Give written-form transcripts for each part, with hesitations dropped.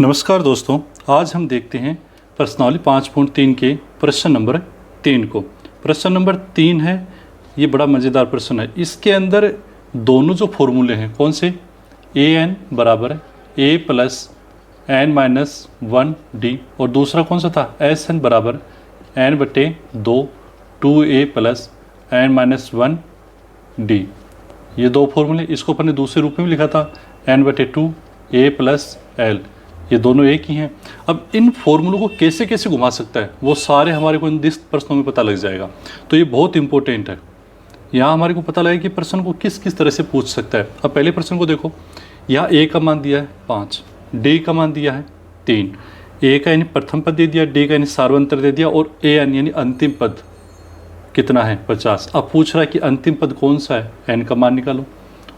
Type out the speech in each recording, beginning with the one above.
नमस्कार दोस्तों, आज हम देखते हैं प्रश्नावली 5.3 के प्रश्न नंबर 3 को। प्रश्न नंबर 3 है, ये बड़ा मज़ेदार प्रश्न है। इसके अंदर दोनों जो फॉर्मूले हैं कौन से, ए एन बराबर ए प्लस एन माइनस 1 डी, और दूसरा कौन सा था, एस एन बराबर एन बटे 2 ए प्लस एन माइनस 1 डी। ये दो फॉर्मूले, इसको अपन ने दूसरे रूप में भी लिखा था एन बटे 2 ए प्लस एल, ये दोनों एक ही हैं। अब इन फॉर्मूलों को कैसे कैसे घुमा सकता है वो सारे हमारे को इन 10 प्रश्नों में पता लग जाएगा। तो ये बहुत इंपॉर्टेंट है, यहाँ हमारे को पता लगे कि प्रश्न को किस किस तरह से पूछ सकता है। अब पहले प्रश्न को देखो, यहाँ ए का मान दिया है 5, डी का मान दिया है 3, ए का यानी प्रथम पद दे दिया, डी का यानी सार्वंतर दे दिया, और ए एन यानी अंतिम पद कितना है 50। अब पूछ रहा है कि अंतिम पद कौन सा है, एन का मान निकालो,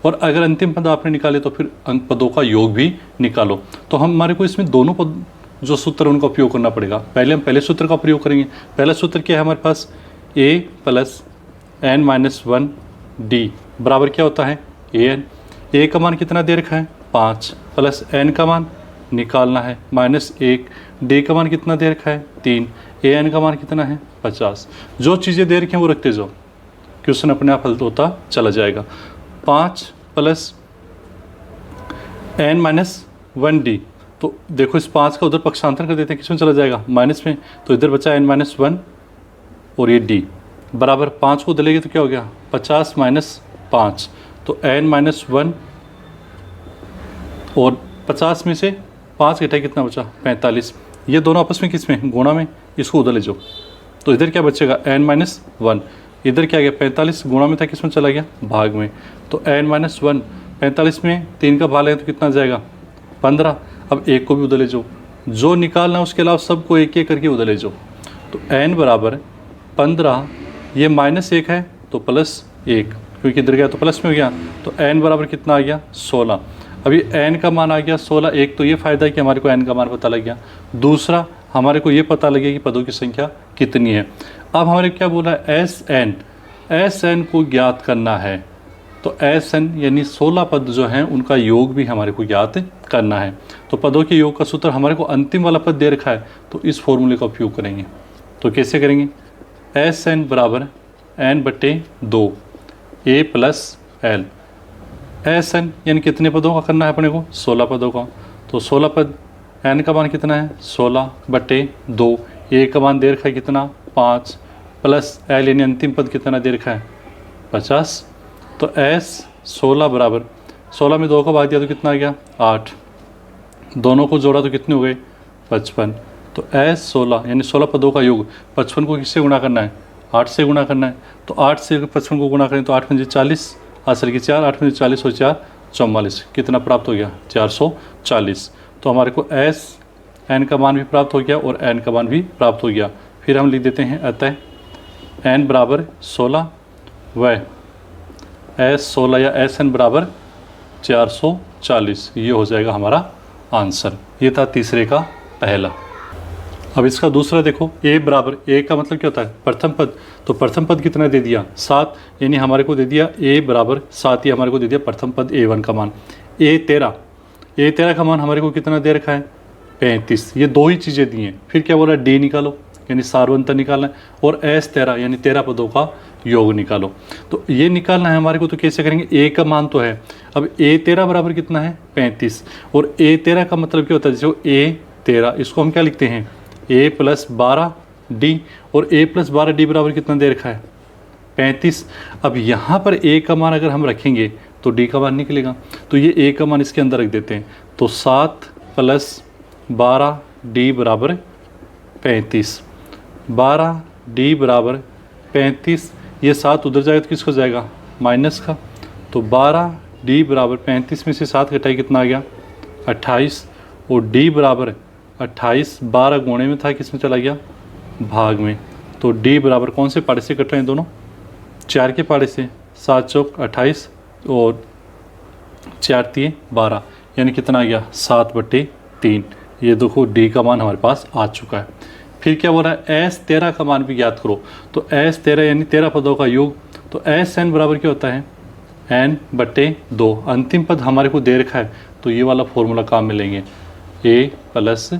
और अगर अंतिम पद आपने निकाले तो फिर अंक पदों का योग भी निकालो। तो हमारे को इसमें दोनों पद जो सूत्र उनका उपयोग करना पड़ेगा। पहले हम पहले सूत्र का प्रयोग करेंगे। पहला सूत्र क्या है हमारे पास, ए प्लस एन माइनस 1 डी बराबर क्या होता है ए एन। ए का मान कितना दे रखा है 5, प्लस एन का मान निकालना है -1, डी का मान कितना दे रखा है 3, ए एन का मान कितना है 50। जो चीज़ें दे रखी हैं वो रखते जाओ, क्वेश्चन अपने आप हल होता चला जाएगा। 5 प्लस एन माइनस 1 डी, तो देखो इस 5 का उधर पक्षांतर कर देते हैं, किसमें चला जाएगा माइनस में, तो इधर बचा एन माइनस 1 और ये डी बराबर 5 को उधर तो क्या हो गया 50 माइनस 5, तो एन माइनस 1 और 50 में से 5 घटाए कितना बचा 45। ये दोनों आपस में किस में गुणा में, इसको उधर ले जाओ, तो इधर क्या बचेगा एन माइनस 1, इधर क्या गया 45 गुणा में था, किस में चला गया भाग में, तो एन माइनस 1 45 में 3 का भाग है तो कितना जाएगा 15। अब एक को भी उधर ले जाओ, जो निकालना उसके अलावा सबको एक एक करके उधर ले जाओ, तो एन बराबर 15, ये -1 है तो +1, क्योंकि इधर गया तो प्लस में हो गया, तो एन बराबर कितना आ गया 16। अभी एन का मान आ गया 16। एक तो ये फ़ायदा है कि हमारे को एन का मान पता लग गया, दूसरा हमारे को ये पता लगे कि पदों की संख्या कितनी है। अब हमारे क्या बोला है एस एन को ज्ञात करना है, तो एस एन यानी 16 पद जो हैं उनका योग भी हमारे को ज्ञात करना है। तो पदों के योग का सूत्र हमारे को अंतिम वाला पद दे रखा है, तो इस फॉर्मूले का उपयोग करेंगे। तो कैसे करेंगे, एस एन बराबर एन बटे 2 ए प्लस एल। एस एन यानी कितने पदों का करना है अपने को 16 पदों का, तो 16 पद, एन का मान कितना है 16 बटे 2, ए का मान दे रखा है कितना 5, प्लस एल यानी अंतिम पद कितना दे रखा है 50। तो एस 16 बराबर 16 में 2 का भाग दिया तो कितना आ गया 8, दोनों को जोड़ा तो कितने हो गए 55। तो एस 16 यानी 16 पदों का योग 55 को किससे गुणा करना है 8 से गुणा करना है, तो 8 से 55 को गुणा करें तो 8 पंजे 40, आसर की 4, 8 पंजे 40 और 4 44, कितना प्राप्त हो गया 440। तो हमारे को एस एन का मान भी प्राप्त हो गया और एन का मान भी प्राप्त हो गया। फिर हम लिख देते हैं अतः एन बराबर 16 व एस 16 या एस एन बराबर 440, ये हो जाएगा हमारा आंसर। ये था तीसरे का पहला। अब इसका दूसरा देखो, ए बराबर, ए का मतलब क्या होता है प्रथम पद, तो प्रथम पद कितना दे दिया 7, यानी हमारे को दे दिया ए बराबर 7, ये हमारे को दे दिया प्रथम पद A1 का मान। ए 13 का मान हमारे को कितना दे रखा है 35, ये दो ही चीज़ें दी हैं। फिर क्या बोला डी निकालो यानी सार्वंतर निकालना है, और एस 13 यानी 13 पदों का योग निकालो। तो ये निकालना है हमारे को, तो कैसे करेंगे, ए का मान तो है, अब ए 13 बराबर कितना है 35, और ए 13 का मतलब क्या होता है, जो ए 13 इसको हम क्या लिखते हैं ए प्लस 12 डी, और ए प्लस 12 डी बराबर कितना दे रखा है 35। अब यहाँ पर ए का मान अगर हम रखेंगे तो डी का मान निकलेगा, तो ये ए का मान इसके अंदर रख देते हैं, तो 7 प्लस 12 डी बराबर 35, 12 डी बराबर 35, ये 7 उधर जाएगा तो किसको जाएगा माइनस का, तो 12 डी बराबर 35 में से 7 घटाई कितना आ गया 28, और डी बराबर 28, 12 गुणे में था किस में चला गया भाग में, तो डी बराबर कौन से पाड़े से कट रहे हैं दोनों 4 के पाड़े से, 7 चौक 28 और 4 तिये 12, यानी कितना आ गया 7/3। ये देखो डी का मान हमारे पास आ चुका है। फिर क्या बोल रहा है एस 13 का मान भी ज्ञात करो, तो एस 13 यानी 13 पदों का योग, तो एस एन बराबर क्या होता है n/2, अंतिम पद हमारे को दे रखा है तो ये वाला फॉर्मूला काम में लेंगे। ए प्लस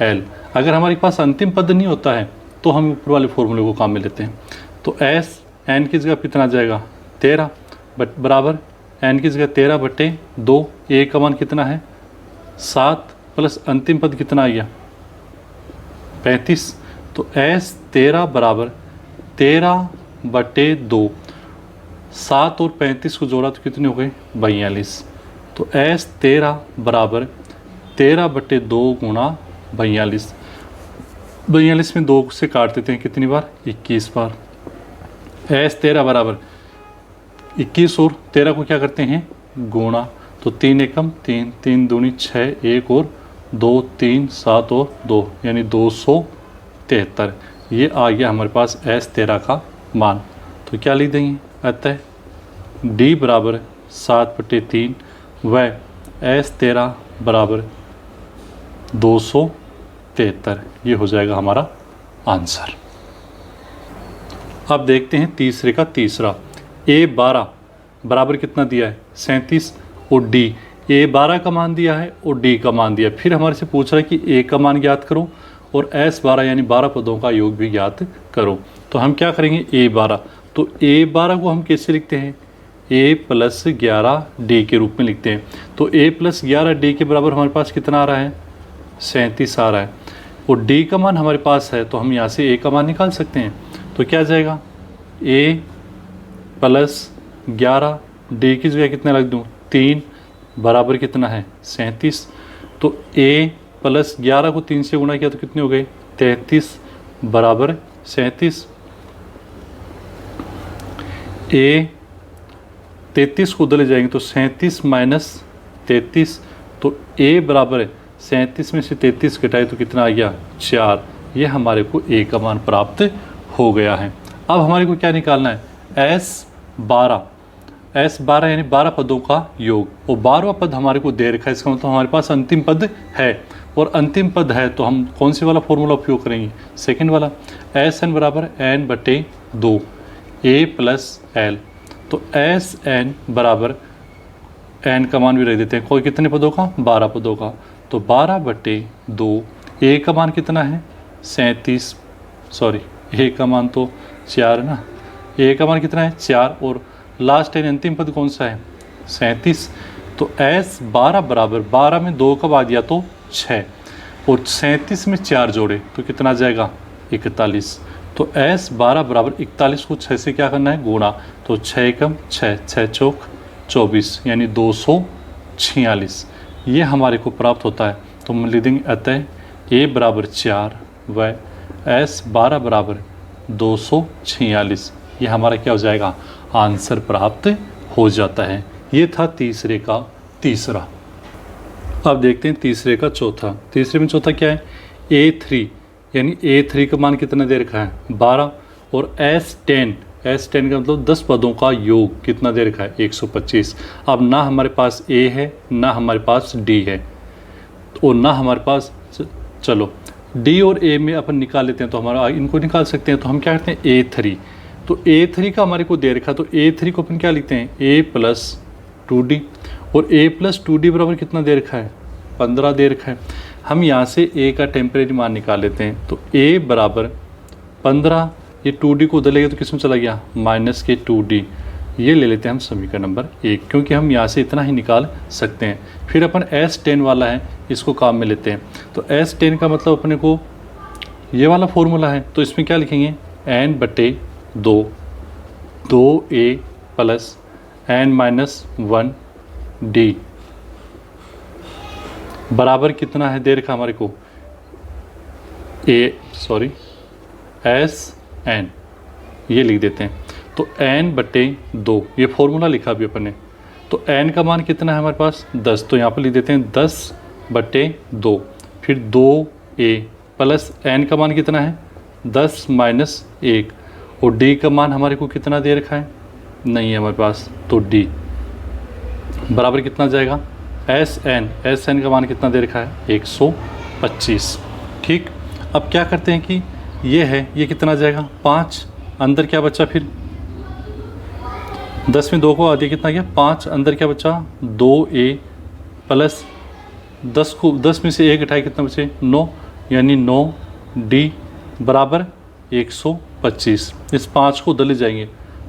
एल। अगर हमारे पास अंतिम पद नहीं होता है तो हम ऊपर वाले फॉर्मूले को काम में लेते हैं। तो एस एन की जगह कितना आ जाएगा 13 बट बराबर एन की जगह 13/2। ए का मान कितना है 7 प्लस अंतिम पद कितना आ गया 35। तो एस 13 बराबर 13/2। 7 और 35 को जोड़ा तो कितने हो गए 42। तो एस 13 बराबर 13/2 गुणा 42। 42 में 2 से काट देते हैं कितनी बार 21 बार। एस 13 बराबर 21 और 13 को क्या करते हैं गुणा। तो 3 एकम 3, 3 दूनी 6, 1 और 2, 3, 7 और 2 यानी 273। ये आ गया हमारे पास एस 13 का मान। तो क्या लिख देंगे अतः डी बराबर 7/3 व एस 13 बराबर 273। ये हो जाएगा हमारा आंसर। अब देखते हैं तीसरे का तीसरा। A12 बराबर कितना दिया है 37 और D A12 का मान दिया है और D का मान दिया है। फिर हमारे से पूछ रहा है कि A का मान ज्ञात करो और S12 यानी 12 पदों का योग भी ज्ञात करो। तो हम क्या करेंगे A12। तो A12 को हम कैसे लिखते हैं A + 11D के रूप में लिखते हैं। तो A + 11D के बराबर हमारे पास कितना आ रहा है 37 आ रहा है और D का मान हमारे पास है तो हम यहाँ से A का मान निकाल सकते हैं। तो क्या जाएगा A + 11 D की जगह कितना रख दूँ 3 बराबर कितना है 37। तो A + 11 को 3 से गुणा किया तो कितने हो गए 33 बराबर 37। A 33 को उधर ले जाएंगे तो 37 - 33। तो A बराबर 37 में से 33 घटाए तो कितना आ गया 4। ये हमारे को A का मान प्राप्त हो गया है। अब हमारे को क्या निकालना है S12 यानी 12 पदों का योग और 12वां पद हमारे को दे रखा है। इसका मतलब हमारे पास अंतिम पद है और अंतिम पद है तो हम कौन से वाला फॉर्मूला उपयोग करेंगे सेकंड वाला। Sn बराबर n/2 A + L। तो Sn बराबर n का मान भी रख देते हैं कोई कितने पदों का 12 पदों का। तो 12/2 A का मान कितना है 37 सॉरी A का मान तो 4 है ना। A का मान कितना है 4 और लास्ट यानी अंतिम पद कौन सा है 37। तो S12 बराबर 12 में 2 का बाद दिया तो 6 और 37 में 4 जोड़े तो कितना जाएगा 41। तो S12 बराबर 41 को 6 से क्या करना है गुणा। तो 6 एकम 6, 6 चौक 24 यानी 246 ये हमारे को प्राप्त होता है। तो हम लिख देंगे अतः A बराबर 4 व S12 बराबर 246। ये हमारा क्या हो जाएगा आंसर प्राप्त हो जाता है। ये था तीसरे का तीसरा। अब देखते हैं तीसरे का चौथा। तीसरे में चौथा क्या है A3 यानी A3 का मान कितना दे रखा है 12 और S10 का मतलब 10 पदों का योग कितना दे रखा है 125। अब ना हमारे पास A है ना हमारे पास D है और ना हमारे पास चलो D और A में अपन निकाल लेते हैं तो हमारा इनको निकाल सकते हैं। तो हम क्या करते हैं A3। तो A3 का हमारे को दे रखा तो A3 को अपन क्या लिखते हैं A + 2D और A + 2D बराबर कितना दे रखा है 15 दे रखा है। हम यहाँ से A का टेम्परेरी मान निकाल लेते हैं। तो A बराबर 15 ये 2D को उधर ले गया तो किस में चला गया -2D। ये ले लेते हैं हम समीकरण नंबर 1 क्योंकि हम यहाँ से इतना ही निकाल सकते हैं। फिर अपन S10 वाला है इसको काम में लेते हैं। तो S10 का मतलब अपने को ये वाला फॉर्मूला है तो इसमें क्या लिखेंगे n/2 2A + n-1D बराबर कितना है दे रखा हमारे को SN ये लिख देते हैं। तो n/2 ये फॉर्मूला लिखा भी अपन ने। तो n का मान कितना है हमारे पास 10 तो यहाँ पर लिख देते हैं 10/2 फिर 2A + n का मान कितना है 10 - 1 और D का मान हमारे को कितना दे रखा है नहीं है हमारे पास। तो D बराबर कितना जाएगा SN का मान कितना दे रखा है 125। ठीक। अब क्या करते हैं कि ये है ये कितना जाएगा 5 अंदर क्या बचा फिर 10 में 2 को आधे कितना गया 5 अंदर क्या बचा 2A + 10 में से 1 घटाए कितना बचे 9, यानी 9D बराबर 125। इस 5 को उधर ले जाएंगे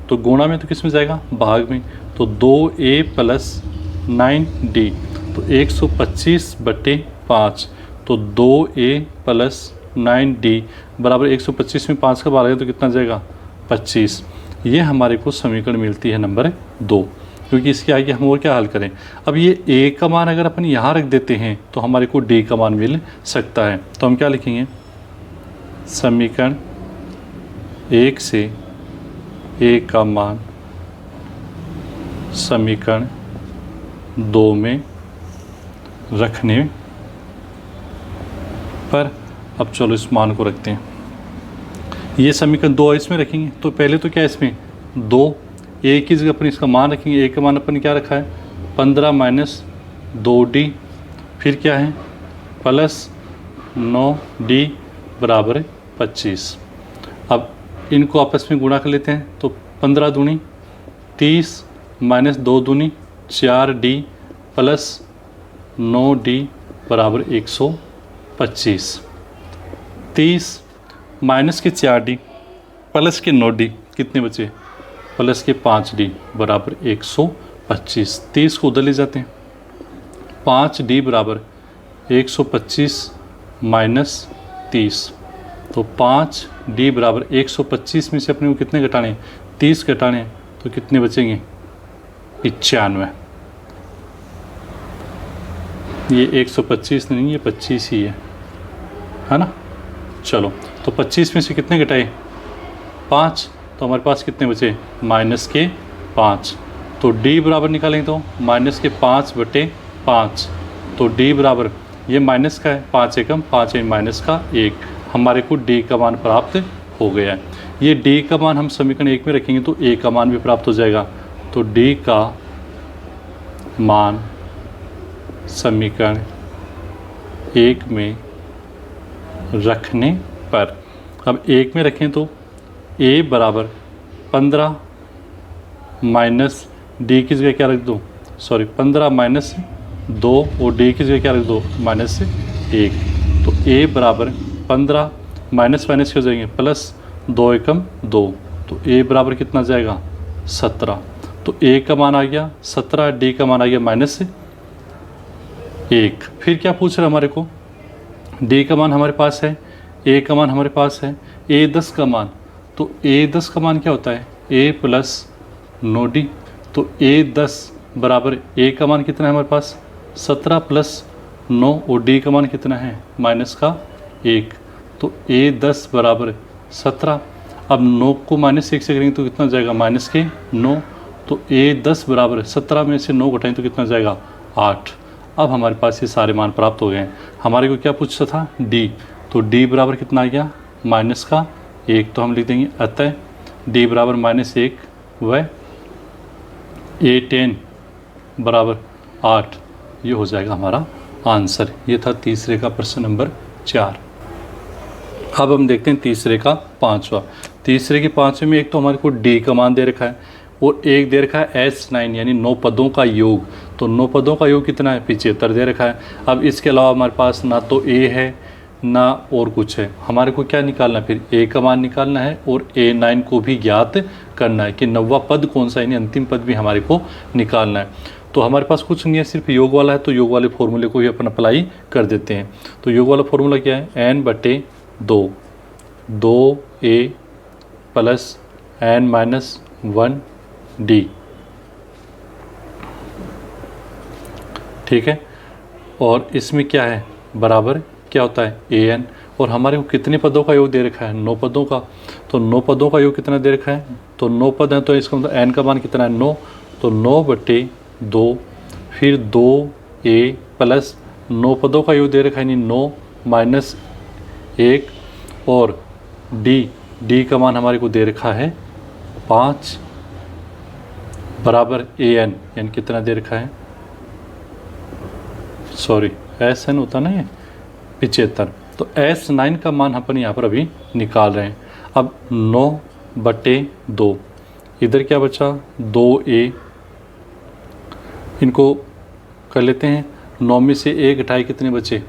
तो गुणा में तो किस में जाएगा, भाग में, तो 2A प्लस 9D, तो 125/5, तो 2A प्लस 9D बराबर 125 में 5 का भाग है तो कितना जाएगा 25। ये हमारे को समीकरण मिलती है नंबर 2, क्योंकि इसके आगे हम और क्या हल करें। अब ये A का मान अगर अपन यहाँ रख देते हैं तो हमारे को D का मान मिल सकता है। तो हम क्या लिखेंगे, समीकरण 1 से A का मान समीकरण 2 में रखने पर, अब चलो इस मान को रखते हैं। ये समीकरण 2 इसमें रखेंगे तो पहले तो क्या इसमें 2, A की जगह अपन इसका मान रखेंगे। A का मान अपन क्या रखा है 15 माइनस 2D, फिर क्या है प्लस 9D बराबर 25। अब इनको आपस में गुणा कर लेते हैं तो 15 दूनी 30 माइनस 2 दूनी 4D प्लस 9D बराबर 125। 30 माइनस के 4D प्लस के 9D कितने बचे, प्लस के 5D बराबर 125। 30 को उधर ले जाते हैं, 5D बराबर 125 माइनस 30, तो 5D बराबर 125 में से अपने को कितने घटाने, 30 घटाने, तो कितने बचेंगे 95। ये 125 नहीं, ये 25 ही है ना। चलो तो 25 में से कितने घटाए 5, तो हमारे पास कितने बचे माइनस के 5। तो D बराबर निकालेंगे तो माइनस के 5/5, तो D बराबर ये माइनस का है 5 एकम 5 है माइनस का 1, हमारे को D का मान प्राप्त हो गया है। ये D का मान हम समीकरण 1 में रखेंगे तो A का मान भी प्राप्त हो जाएगा। तो D का मान समीकरण 1 में रखने पर, अब 1 में रखें तो A बराबर 15 माइनस D की जगह क्या रख दो, 15 माइनस 2 और D की जगह क्या रख दो माइनस 1, तो A बराबर 15 माइनस माइनस हो जाएंगे प्लस 2 एकम 2, तो A बराबर कितना जाएगा 17। तो A का मान आ गया 17, D का मान आ गया माइनस 1। फिर क्या पूछ रहा है हमारे को, D का मान हमारे पास है, A का मान हमारे पास है, A10 का मान, तो A10 का मान क्या होता है A प्लस 9D, तो A10 बराबर A का मान कितना है हमारे पास 17 प्लस 9 और D का मान कितना है माइनस का 1, तो A10 बराबर 17। अब 9 को माइनस 1 से करेंगे तो कितना जाएगा माइनस के 9, तो A10 बराबर 17 में से 9 घटाएं तो कितना जाएगा 8। अब हमारे पास ये सारे मान प्राप्त हो गए हैं। हमारे को क्या पूछता था D, तो D बराबर कितना आ गया माइनस का 1, तो हम लिख देंगे अतः D बराबर -1 व A10 बराबर 8, ये हो जाएगा हमारा आंसर। ये था तीसरे का प्रश्न नंबर 4। अब हम देखते हैं तीसरे का 5वां। तीसरे के 5वें में एक तो हमारे को D का मान दे रखा है और एक दे रखा है S9 यानी 9 पदों का योग। तो 9 पदों का योग कितना है 75 दे रखा है। अब इसके अलावा हमारे पास ना तो A है ना और कुछ है, हमारे को क्या निकालना है फिर A का मान निकालना है और A9 को भी ज्ञात करना है कि 9वां पद कौन सा, यानी अंतिम पद भी हमारे को निकालना है। तो हमारे पास कुछ नहीं है, सिर्फ योग वाला है, तो योग वाले फॉर्मूले को ही अपन अप्लाई कर देते हैं। तो योग वाला फॉर्मूला क्या है n/2 2A प्लस n-1D, ठीक है। और इसमें क्या है बराबर क्या होता है an, और हमारे को कितने पदों का योग दे रखा है 9 पदों का। तो 9 पदों का योग कितना दे रखा है, तो 9 पद हैं तो इसका मतलब n का मान कितना है 9, तो 9/2 फिर 2A प्लस 9 पदों का योग दे रखा है यानी 9 माइनस 1 और D का मान हमारे को दे रखा है 5 बराबर an कितना दे रखा है SN होता ना ये 75। तो S9 का मान अपन यहाँ पर अभी निकाल रहे हैं। अब 9/2 इधर क्या बचा 2A, इनको कर लेते हैं 9 में से 1 घटाए कितने बचे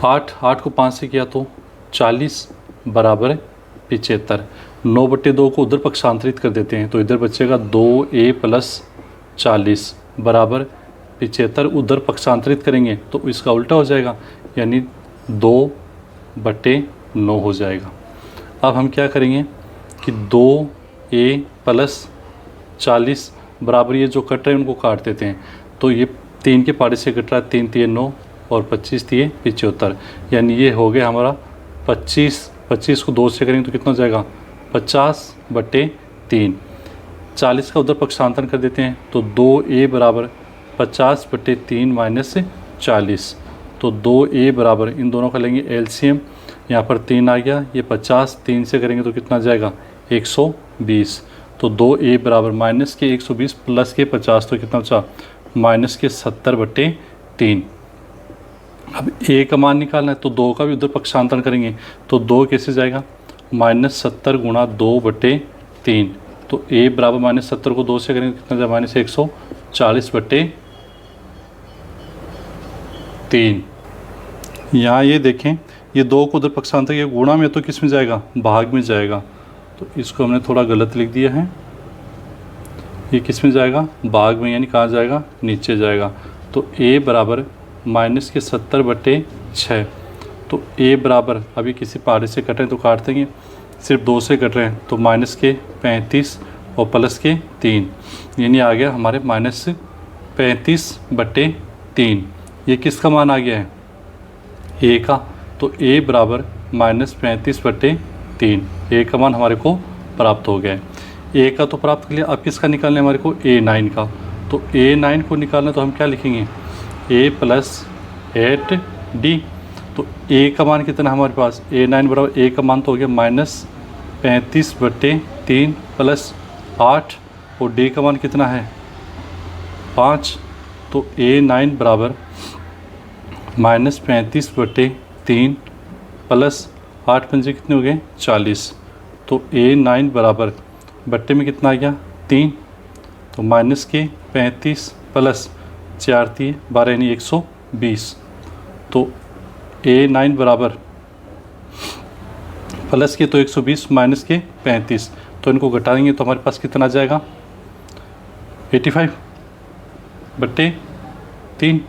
8, 8 को 5 से किया तो 40 बराबर 75। 9/2 को उधर पक्षांतरित कर देते हैं तो इधर बचेगा 2a + 40 बराबर 75। उधर पक्षांतरित करेंगे तो इसका उल्टा हो जाएगा, यानी 2/9 हो जाएगा। अब हम क्या करेंगे कि 2a + 40 बराबर ये जो कट रहे हैं उनको काट देते हैं। तो ये 3 के पारे से कट रहा है, 3 × 3 = 9 और 25 × 3 = 75, यानी ये हो गया हमारा 25 को 2 से करेंगे तो कितना हो जाएगा 50/3। 40 का उधर पक्षांतरण कर देते हैं तो 2a बराबर 50/3 - 40। तो 2a बराबर इन दोनों का लेंगे एलसीएम, यहाँ पर 3 आ गया, ये 50 3 से करेंगे तो कितना जाएगा 120। तो 2a बराबर -120 + 50 तो कितना बचा -70/3। अब a का मान निकालना है तो 2 का भी उधर पक्षांतरण करेंगे तो 2 कैसे जाएगा -70 × 2/3। तो a बराबर -70 को 2 से करेंगे कितना जाएगा -140/3। यहाँ ये देखें, ये 2 को उधर पक्षांतर किया, गुणा में तो किस में जाएगा भाग में जाएगा, तो इसको हमने थोड़ा गलत लिख दिया है। ये किस में जाएगा भाग में, यानी कहाँ जाएगा नीचे जाएगा। तो a बराबर -70/6। तो a बराबर अभी किसी पारे से कट रहे हैं तो काट देंगे, सिर्फ 2 से कट रहे हैं तो -35 और +3, यानी आ गया हमारे -35/3। ये किसका मान आ गया है a का। तो a बराबर -35/3, a का मान हमारे को प्राप्त हो गया है। a का तो प्राप्त कर लिया, अब किसका निकालना है हमारे को a9 का। तो a9 को निकालना तो हम क्या लिखेंगे a + 8d। तो a का मान कितना है हमारे पास, a9 बराबर a का मान तो हो गया -35/3 + 8 और d का मान कितना है 5। तो a9 बराबर -35/3 + 8 पंजे कितने हो गए 40। तो a9 बराबर बट्टे में कितना आ गया 3, तो -35 + 4 × 12 यानी 120। तो a9 बराबर प्लस के तो 120 माइनस के 35, तो इनको घटाएंगे तो हमारे पास कितना आ जाएगा 85/3।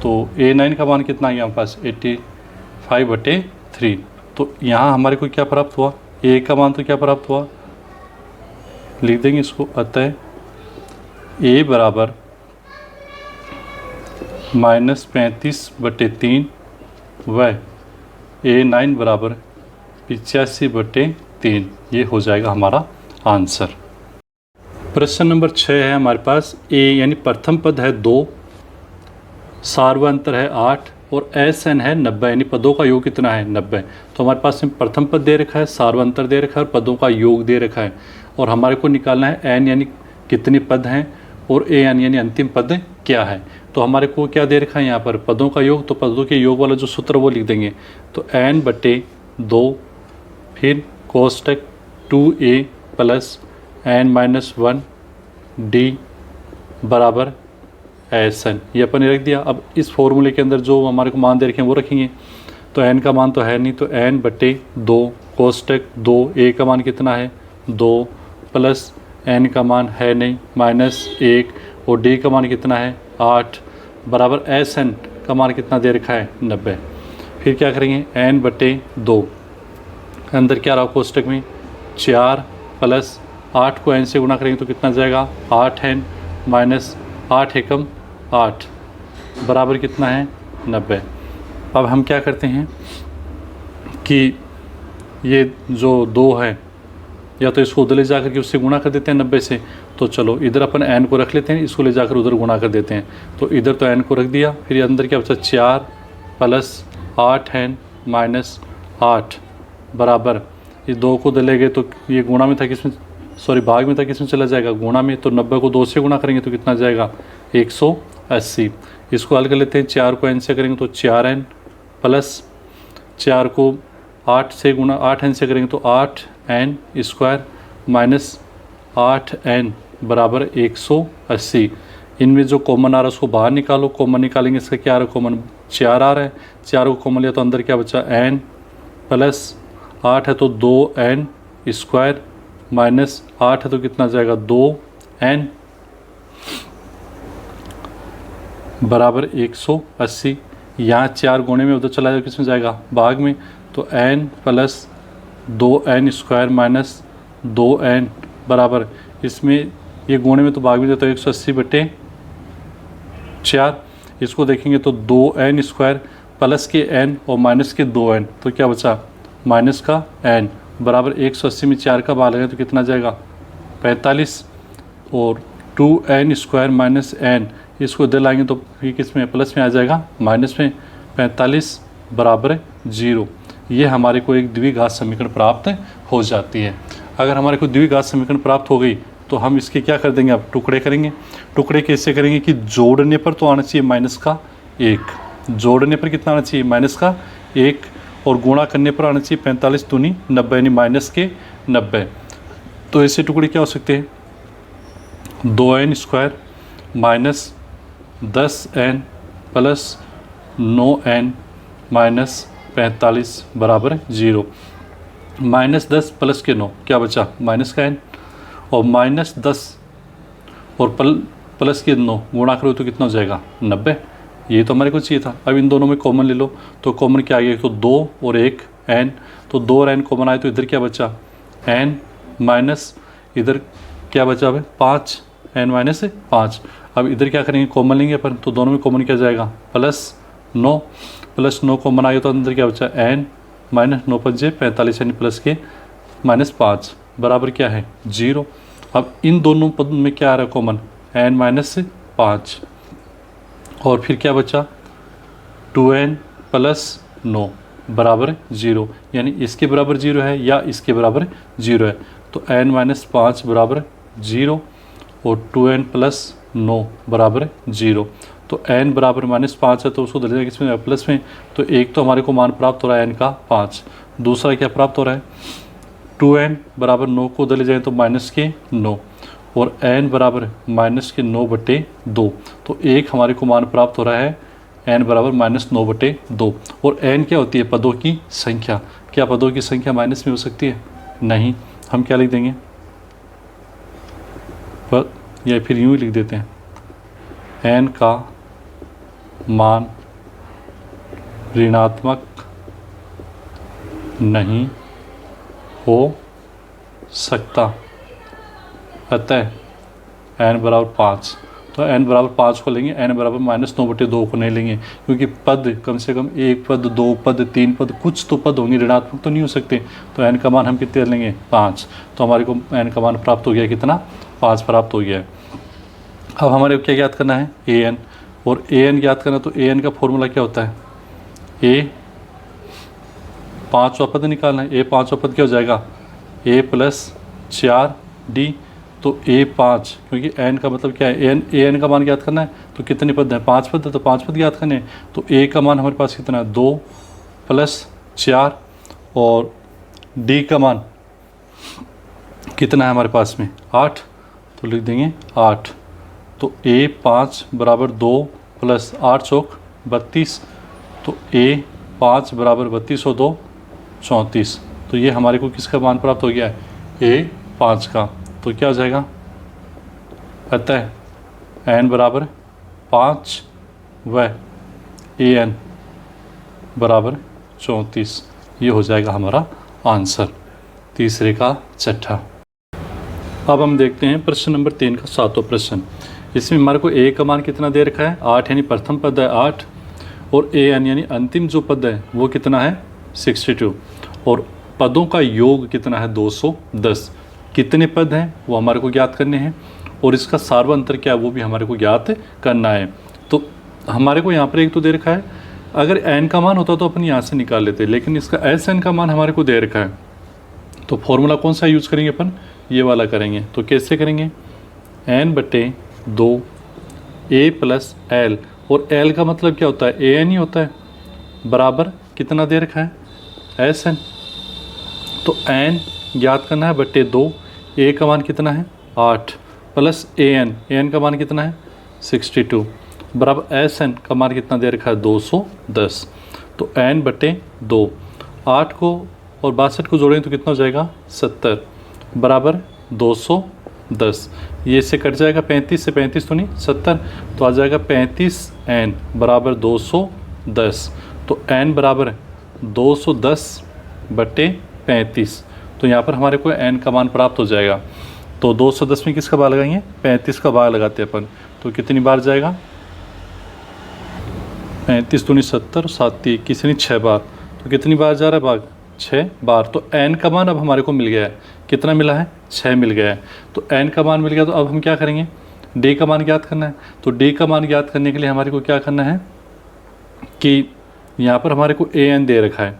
तो a9 का मान कितना आ गया हमारे पास 85/3। तो यहाँ हमारे को क्या प्राप्त हुआ, a का मान तो क्या प्राप्त हुआ, लिख देंगे इसको। अतः a बराबर -35/3 व a9 बराबर 85/3, ये हो जाएगा हमारा आंसर। प्रश्न नंबर 6 है हमारे पास। a यानी प्रथम पद है 2, सार्वअंतर है 8 और SN है 90, यानी पदों का योग कितना है 90। तो हमारे पास में प्रथम पद दे रखा है, सार्वअंतर दे रखा है और पदों का योग दे रखा है, और हमारे को निकालना है n यानी कितने पद हैं और an यानी अंतिम पद क्या है। तो हमारे को क्या दे रखा है यहाँ पर पदों का योग, तो पदों के योग वाला जो सूत्र वो लिख देंगे। तो n/2 फिर कोष्टक 2a + n-1 d बराबर SN, ये अपन ने रख दिया। अब इस फॉर्मूले के अंदर जो हमारे को मान दे रखे हैं वो रखेंगे। तो n का मान तो है नहीं, तो n/2 कोष्टक 2a का मान कितना है 2 प्लस n का मान है नहीं -1 और d का मान कितना है 8 बराबर SN का मान कितना दे रखा है 90। फिर क्या करेंगे n/2 अंदर क्या रहा कोष्टक में 4 प्लस 8 को n से गुणा करेंगे तो कितना जाएगा 8n माइनस 8 एकम 8 बराबर कितना है 90। अब हम क्या करते हैं कि ये जो 2 है या तो इसको उधर ले जाकर के उससे गुणा कर देते हैं 90 से। तो चलो इधर अपन n को रख लेते हैं, इसको ले जाकर उधर गुणा कर देते हैं। तो इधर तो n को रख दिया, फिर अंदर क्या बचा 4 प्लस 8n माइनस 8 बराबर इस 2 को उधर ले गए तो ये गुणा में था किसमें, सॉरी भाग में था किसमें चला जाएगा गुणा में। तो 90 को 2 से गुणा करेंगे तो कितना जाएगा 180। इसको हल कर लेते हैं, 4 को n से करेंगे तो 4n प्लस 4 को 8 से गुणा 8n से करेंगे तो 8n² माइनस 8n बराबर 180। इनमें जो कॉमन आ रहा है उसको बाहर निकालो, कॉमन निकालेंगे इसका क्या आ रहा है, कॉमन 4 आ रहा है, 4 को कॉमन लिया तो अंदर क्या बचा n प्लस 8 है तो 2n स्क्वायर माइनस 8 है तो कितना जाएगा 2n बराबर 180। यहाँ 4 गुणे में उधर चला जाएगा, किस में जाएगा भाग में, तो n plus 2n square minus 2n बराबर, इसमें ये गुणे में तो भाग में जाता है 180/4। इसको देखेंगे तो 2n स्क्वायर प्लस के n और माइनस के 2n, तो क्या बचा माइनस का n बराबर 180 में 4 का भाग लगेगा तो कितना जाएगा 45, और 2n स्क्वायर माइनस n इसको इधर लाएंगे तो ये किस में प्लस में आ जाएगा माइनस में, 45 बराबर 0। ये हमारे को एक द्विघात समीकरण प्राप्त हो जाती है। अगर हमारे को द्विघात समीकरण प्राप्त हो गई तो हम इसके क्या कर देंगे, अब टुकड़े करेंगे। टुकड़े कैसे करेंगे कि जोड़ने पर तो आना चाहिए माइनस का 1, जोड़ने पर कितना आना चाहिए माइनस का 1, और गुणा करने पर आना चाहिए 45 दूनी 90 यानी माइनस के 90। तो ऐसे टुकड़े क्या हो सकते हैं, 2n square minus 10n plus 9n minus 45 बराबर 0। माइनस 10 प्लस के 9 क्या बचा माइनस का n, और माइनस 10 और प्लस के 9 गुणा करो तो कितना हो जाएगा 90। ये तो हमारे को चाहिए था। अब इन दोनों में कॉमन ले लो, तो कॉमन क्या आ गया, तो 2 और 1 n, तो 2 और n कॉमन आए तो इधर क्या बचा n माइनस इधर क्या बचा अब 5 n माइनस 5। अब इधर क्या करेंगे कॉमन लेंगे अपन, तो दोनों में कॉमन क्या जाएगा प्लस 9, प्लस 9 कॉमन आ गया तो अंदर क्या बचा n माइनस 9 5 45 यानी प्लस के माइनस 5 बराबर क्या है 0। अब इन दोनों पद में क्या आ रहा है कॉमन n माइनस 5, और फिर क्या बचा 2n प्लस 9 बराबर 0, यानी इसके बराबर 0 है या इसके बराबर 0 है, तो n माइनस 5 बराबर 0 और 2n प्लस 9 बराबर 0। तो n बराबर माइनस 5 है तो उसको दर्जा किसमें प्लस में, तो एक तो हमारे को मान प्राप्त हो रहा है n का 5, दूसरा क्या प्राप्त हो रहा है 2n बराबर 9 को उधर ले जाएँ तो माइनस के 9, और n बराबर माइनस के 9/2, तो एक हमारे को मान प्राप्त हो रहा है n बराबर माइनस 9/2। और n क्या होती है पदों की संख्या, क्या पदों की संख्या माइनस में हो सकती है, नहीं। हम क्या लिख देंगे पर, या फिर यूँ ही लिख देते हैं n का मान ऋणात्मक नहीं हो सकता, अतः n बराबर 5। तो n बराबर 5 को लेंगे, n बराबर माइनस 9/2 को नहीं लेंगे, क्योंकि पद कम से कम 1 पद 2 पद 3 पद कुछ तो पद होंगे, ऋणात्मक तो नहीं हो सकते। तो n का मान हम कितने लेंगे 5, तो हमारे को n का मान प्राप्त हो गया कितना 5 प्राप्त हो गया है। अब हमारे को क्या ज्ञात करना है an, और an ज्ञात करना, तो an का फॉर्मूला क्या होता है a 5वां पद निकालना है, a 5वां पद क्या हो जाएगा a प्लस 4d, तो a5, क्योंकि n का मतलब क्या है an का मान ज्ञात करना है, तो कितने पद हैं 5 पद है, तो 5 पद ज्ञात करने हैं। तो a का मान हमारे पास कितना है 2 प्लस 4, और d का मान कितना है हमारे पास में 8, तो लिख देंगे 8। तो a5 बराबर 2 प्लस 8 चौक 32, तो a5 बराबर 32 और 2 34। तो ये हमारे को किसका मान प्राप्त हो गया है a5 का, तो क्या हो जाएगा, अतः n बराबर 5 व an बराबर 34। ये हो जाएगा हमारा आंसर तीसरे का छठा। अब हम देखते हैं प्रश्न नंबर 3 का 7वां प्रश्न। इसमें हमारे को a का मान कितना दे रखा है 8, यानी प्रथम पद है 8, और an यानी अंतिम जो पद है वो कितना है 62, और पदों का योग कितना है 210। कितने पद हैं वो हमारे को ज्ञात करने हैं, और इसका सार्वंतर क्या है वो भी हमारे को ज्ञात करना है। तो हमारे को यहाँ पर एक तो दे रखा है, अगर n का मान होता तो अपन यहाँ से निकाल लेते, लेकिन इसका Sn का मान हमारे को दे रखा है, तो फॉर्मूला कौन सा यूज़ करेंगे अपन, ये वाला करेंगे। तो कैसे करेंगे n/2 a प्लस l, और l का मतलब क्या होता है an ही होता है, बराबर कितना दे रखा है Sn। तो n ज्ञात करना है /2, a का मान कितना है 8 प्लस an का मान कितना है 62 बराबर एस एन का मान कितना दे रखा है 210। तो n बटे 2, 8 को और 62 को जोड़ेंगे तो कितना हो जाएगा 70 बराबर 210। ये इससे कट जाएगा 35 से 35 तो नहीं 70, तो आ जाएगा 35n बराबर 210। तो n बराबर 210 बटे 35। तो यहाँ पर हमारे को n का मान प्राप्त हो जाएगा। तो 210 में किसका भाग लगाएंगे 35 का भाग लगाते हैं अपन। तो कितनी बार जाएगा 35 दूनी 70, 7 किसी नहीं 6 बार। तो कितनी बार जा रहा है भाग 6 बार। तो n का मान अब हमारे को मिल गया है। कितना मिला है 6 मिल गया है। तो n का मान मिल गया तो अब हम क्या करेंगे d का मान ज्ञात करना है। तो d का मान ज्ञात करने के लिए हमारे को क्या करना है कि यहाँ पर हमारे को an दे रखा है।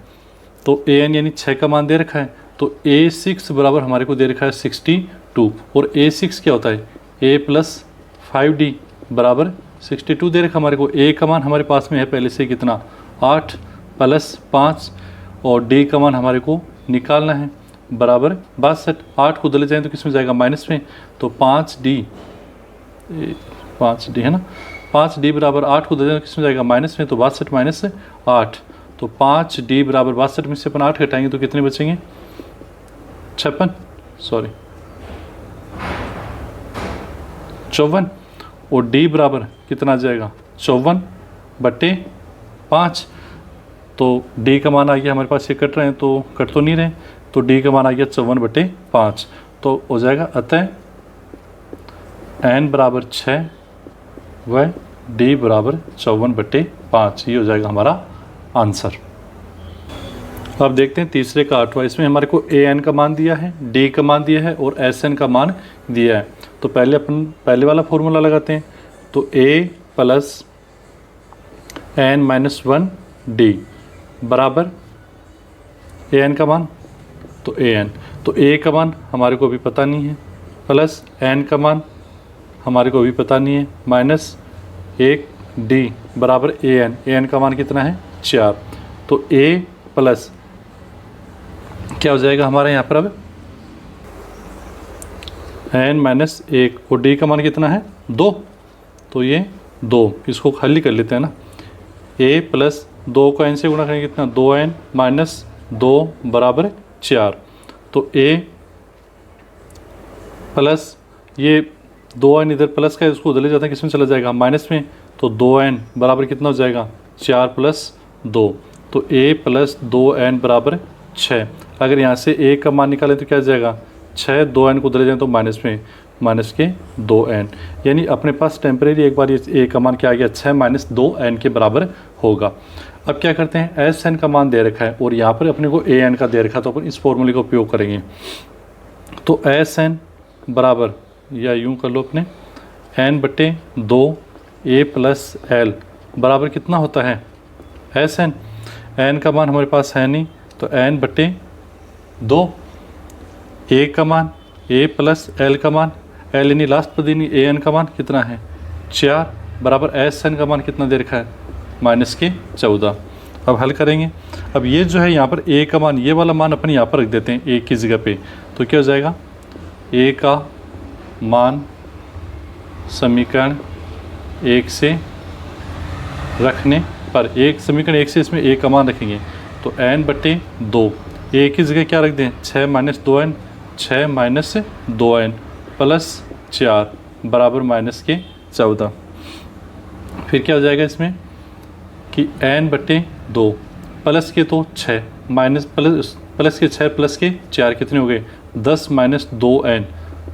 तो an यानी 6 का मान दे रखा है। तो a6 बराबर हमारे को दे रखा है 62 और a6 क्या होता है a प्लस 5d बराबर 62 दे रखा हमारे को। a का मान हमारे पास में है पहले से कितना 8 प्लस 5 और d का मान हमारे को निकालना है बराबर 62। 8 को दले जाएँ तो किस में जाएगा माइनस में। तो 5d है ना 5d बराबर 8 को दले जाएँ तो किस में जाएगा माइनस में। तो 62 माइनस 8 तो 5d बराबर 62 में से अपन 8 घटाएंगे तो कितने बचेंगे 56 सॉरी 54 और d बराबर कितना आ जाएगा 54 बटे 5। तो d का मान आ गया हमारे पास, ये कट रहे हैं तो कट तो नहीं रहे, तो d का मान आ गया 54 बटे 5। तो हो जाएगा अतः n बराबर 6 व d बराबर 54 बटे 5। ये हो जाएगा हमारा आंसर। अब देखते हैं तीसरे का 8वां। इसमें हमारे को an का मान दिया है, d का मान दिया है और sn का मान दिया है। तो पहले अपन पहले वाला फॉर्मूला लगाते हैं। तो a plus n minus 1 d बराबर an का मान तो an। तो a का मान हमारे को अभी पता नहीं है, प्लस n का मान हमारे को अभी पता नहीं है, माइनस 1 d बराबर an का मान कितना है 4। तो a प्लस क्या हो जाएगा हमारे यहाँ पर अब n माइनस 1 और d का मान कितना है 2। तो ये 2, इसको खाली कर लेते हैं ना। a प्लस 2 को n से गुणा करेंगे कितना 2n माइनस 2 बराबर 4। तो a प्लस ये 2n इधर प्लस का इसको उधर ले जाते हैं किस में चला जाएगा माइनस में। तो 2n बराबर कितना हो जाएगा 4 प्लस 2। तो a प्लस 2n बराबर 6। अगर यहाँ से a का मान निकालें तो क्या आ जाएगा 6, 2n को उधर जाएँ तो माइनस में, माइनस के 2n। यानी अपने पास टेम्परेरी एक बार ये a का मान क्या आ गया 6 माइनस 2n के बराबर होगा। अब क्या करते हैं sn का मान दे रखा है और यहाँ पर अपने को an का दे रखा है, तो अपन इस फॉर्मूले का उपयोग करेंगे। तो sn बराबर या यूँ कर लो अपने n बटे 2 a प्लस l बराबर कितना होता है sn। n का मान हमारे पास है नहीं तो n बटे 2, a का मान a प्लस l का मान l यानी लास्ट पद यानी an का मान कितना है 4 बराबर sn का मान कितना दे रखा है माइनस के 14। अब हल करेंगे। अब ये जो है यहाँ पर a का मान, ये वाला मान अपन यहाँ पर रख देते हैं a की जगह पे। तो क्या हो जाएगा a का मान समीकरण 1 से रखने पर, एक समीकरण 1 से इसमें a का मान रखेंगे तो n बटे 2, a की जगह क्या रख दें 6 minus 2n, 6 minus 2n plus 4 बराबर माइनस के 14। फिर क्या हो जाएगा इसमें कि n बटे 2 प्लस के तो 6 माइनस प्लस के 6 प्लस के 4 कितने हो गए 10 माइनस 2n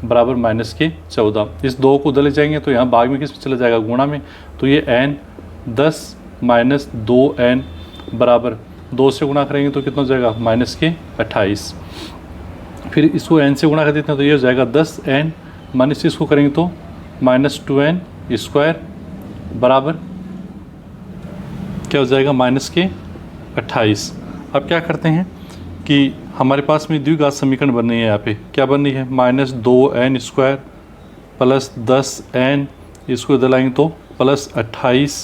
बराबर माइनस के 14। इस 2 को उधर ले जाएंगे तो यहाँ भाग में किस में चला जाएगा गुणा में। तो ये n 10 माइनस 2n बराबर 2 से गुणा करेंगे तो कितना हो जाएगा माइनस के 28। फिर इसको n से गुणा कर देते हैं तो ये हो जाएगा 10n माइनस इसको करेंगे तो माइनस 2n स्क्वायर बराबर क्या हो जाएगा माइनस के 28। अब क्या करते हैं कि हमारे पास में द्विघात समीकरण बन रही है। यहाँ पे क्या बन रही है minus 2n square plus 10n, इसको दलाएंगे तो प्लस 28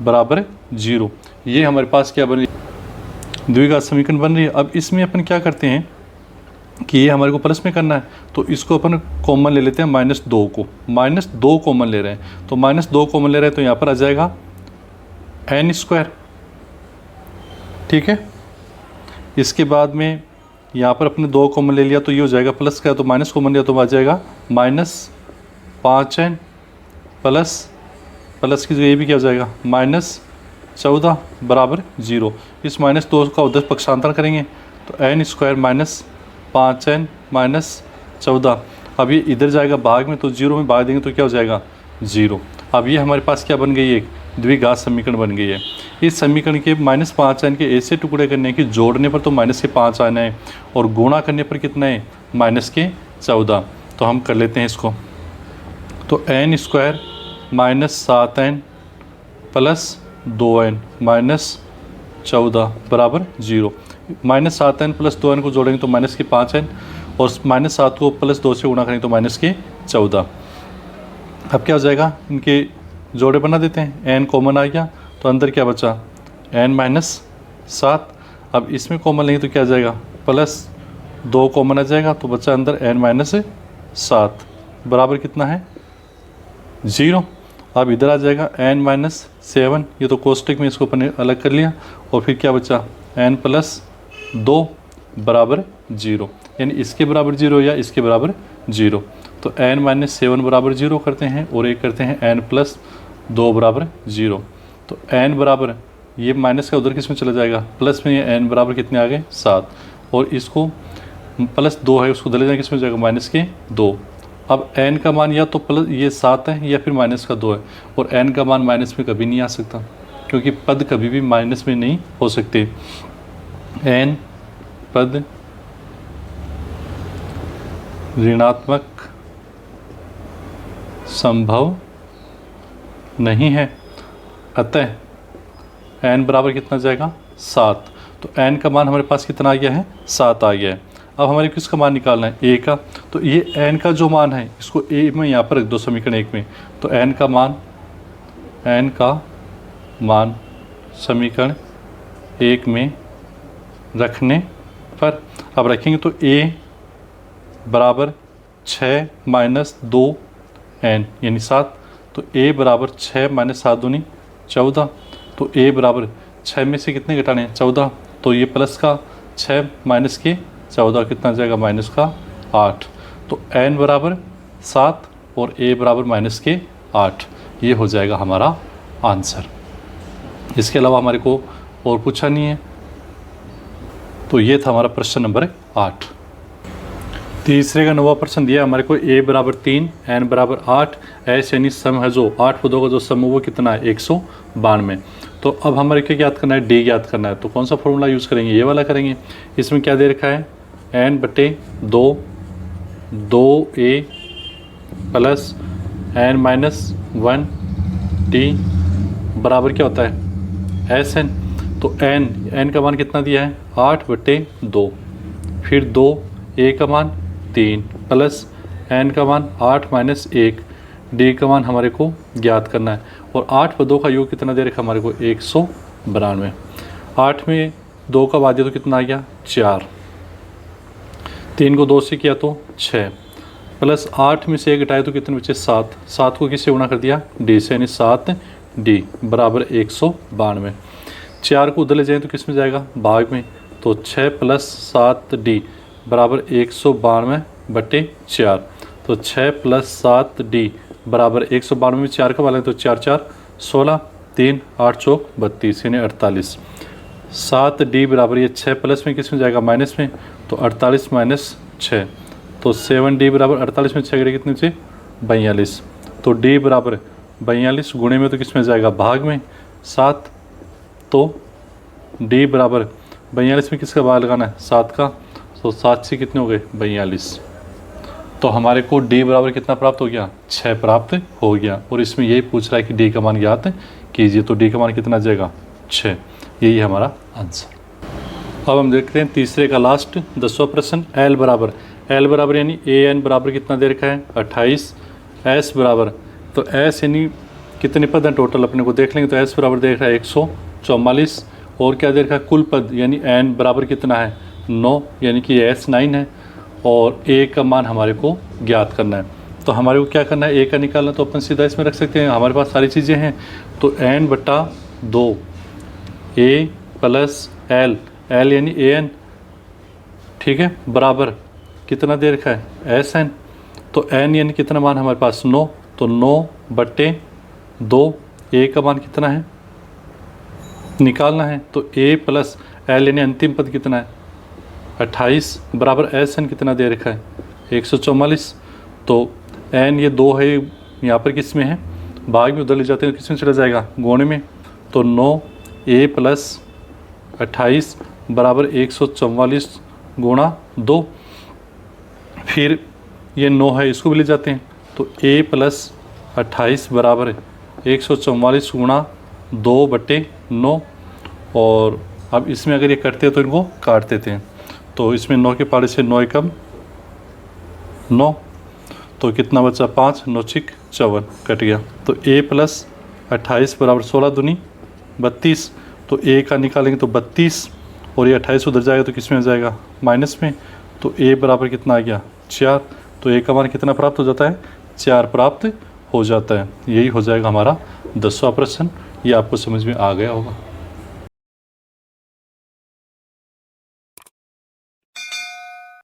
बराबर 0। ये हमारे पास क्या बन रही है द्विघात समीकरण बन रही है। अब इसमें अपन क्या करते हैं कि ये हमारे को प्लस में करना है, तो इसको अपन कॉमन ले लेते हैं -2 को। -2 कॉमन ले रहे हैं, तो -2 कॉमन ले रहे हैं तो यहाँ पर आ जाएगा n²। ठीक है, इसके बाद में यहाँ पर अपने 2 कॉमन ले लिया तो ये हो जाएगा प्लस का, तो माइनस कॉमन लिया तो आ जाएगा -5n प्लस की जगह ये भी क्या हो जाएगा -14 बराबर 0। इस -2 का उधर पक्षांतर करेंगे तो n² -5n -14। अब ये इधर जाएगा भाग में, तो 0 में भाग देंगे तो क्या हो जाएगा 0। अब ये हमारे पास क्या बन गई है, एक द्विघात समीकरण बन गई है। इस समीकरण के -5n के ऐसे टुकड़े करने की जोड़ने पर तो -5 आना है और गुणा करने पर कितना है -14। तो हम कर लेते हैं इसको, तो n² -7n +2n -14 बराबर 0। -7n +2n को जोड़ेंगे तो -5n और -7 को +2 से गुणा करेंगे तो -14। अब क्या हो जाएगा, इनके जोड़े बना देते हैं। n कॉमन आ गया तो अंदर क्या बचा n-7। अब इसमें कॉमन लेंगे तो क्या आ जाएगा +2 कॉमन आ जाएगा, तो बचा अंदर n-7 बराबर कितना है 0। अब इधर आ जाएगा n-7, ये तो कोष्टक में इसको अपने अलग कर लिया, और फिर क्या बचा n+2 बराबर 0, यानी इसके बराबर 0 या इसके बराबर 0। तो n-7 बराबर 0 करते हैं और एक करते हैं n+2 बराबर 0। तो n बराबर ये माइनस का उधर किस में चला जाएगा प्लस में, ये n बराबर कितने आ गए 7, और इसको +2 है उसको दले जाएगा किस में जाएगा -2। अब n का मान या तो प्लस ये 7 है या फिर -2 है, और n का मान माइनस में कभी नहीं आ सकता क्योंकि पद कभी भी माइनस में नहीं हो सकते। n पद ऋणात्मक संभव नहीं है, अतः n बराबर कितना जाएगा 7। तो n का मान हमारे पास कितना आ गया है 7 आ गया है। अब हमारे को इसका मान निकालना है a का, तो ये n का जो मान है इसको a में यहाँ पर रख दो समीकरण 1 में, तो n का मान समीकरण 1 में रखने पर अब रखेंगे तो a बराबर 6 - 2n यानी 7, तो a बराबर 6 - 7 दूनी 14। तो a बराबर 6 में से कितने घटाने हैं 14, तो ये प्लस का 6 माइनस के 14 कितना जाएगा -8। तो n बराबर 7 और a बराबर -8, ये हो जाएगा हमारा आंसर। इसके अलावा हमारे को और पूछा नहीं है, तो ये था हमारा प्रश्न नंबर 8। तीसरे का 9वां प्रश्न दिया हमारे को a बराबर 3 n बराबर 8 ऐसे यानी सम है जो 8 पदों का जो सम है वो कितना है 192। तो अब हमारे क्या ज्ञात करना है, d ज्ञात करना है। तो कौन सा फॉर्मूला यूज़ करेंगे, ये वाला करेंगे। इसमें क्या दे रखा है n/2 2a plus n-1 d बराबर क्या होता है Sn। तो n का मान कितना दिया है 8/2, फिर 2 a का मान 3 प्लस n का मान 8 - 1 d का मान हमारे को ज्ञात करना है। और 8 पदों का योग कितना दे रखा हमारे को 192। 8 में 2 का भाग दिया तो कितना आ गया 4, 3 को 2 से किया तो 6, प्लस 8 में से 1 घटाए तो कितने बचे 7, 7 को किससे गुणा कर दिया d से, यानी 7d बराबर 192। 4 को उधर ले जाएँ तो किस में जाएगा भाग में, तो 6 + 7d बराबर 192/4। तो 6 + 7d बराबर 192 में 4 का वाला है तो 4 4 16, 3 8 चौक 32 यानी 48। 7d बराबर ये 6 प्लस में किस में जाएगा माइनस में, तो 48 - 6, तो 7d बराबर 48 में 6 गए कितने से 42। तो d बराबर 42 गुणे में तो किस में जाएगा भाग में 7, तो d बराबर 42 में किसका भाग लगाना है 7 का, तो 7 से कितने हो गए 42। तो हमारे को d बराबर कितना प्राप्त हो गया 6 प्राप्त हो गया। और इसमें यही पूछ रहा है कि d का मान ज्ञात कीजिए, तो d का मान कितना जाएगा 6, यही हमारा आंसर। अब हम देखते हैं तीसरे का लास्ट 10वां प्रश्न। l बराबर यानी an बराबर कितना दे रखा है 28, s बराबर, तो s यानी कितने पद हैं टोटल अपने को देख लेंगे, तो s बराबर देख रहा है 144, और क्या दे रखा है कुल पद यानी n बराबर कितना है 9, यानी कि s 9 है, और ए का मान हमारे को ज्ञात करना है। तो हमारे को क्या करना है, ए का निकालना, तो अपन सीधा इसमें रख सकते हैं, हमारे पास सारी चीज़ें हैं। तो n/2 a plus L, L यानी an, ठीक है, बराबर कितना दे रखा है Sn। तो n यानी कितना मान हमारे पास 9, तो 9/2, a का मान कितना है निकालना है, तो a प्लस l यानी अंतिम पद कितना है 28 बराबर Sn कितना दे रखा है 144। तो n ये 2 है, यहाँ पर किस में है, भाग में उधर ले जाते हैं, किस में चला जाएगा, गुणे में। तो 9a प्लस 28 बराबर 144 गुणा 2। फिर ये 9 है, इसको भी ले जाते हैं, तो a प्लस 28 बराबर 144 गुणा 2/9। और अब इसमें अगर ये करते हैं तो इनको काट देते हैं, तो इसमें 9 के पारे से 9 एकम 9, तो कितना बचा 5, 9 छिक 54 कट गया। तो a प्लस 28 बराबर 16 दूनी 32। तो a का निकालेंगे तो 32, और ये 28 उधर जाएगा तो किस में आ जाएगा, माइनस में। तो a बराबर कितना आ गया 4। तो a का मान कितना प्राप्त हो जाता है, 4 प्राप्त हो जाता है। यही हो जाएगा हमारा 10वां प्रश्न। ये आपको समझ में आ गया होगा।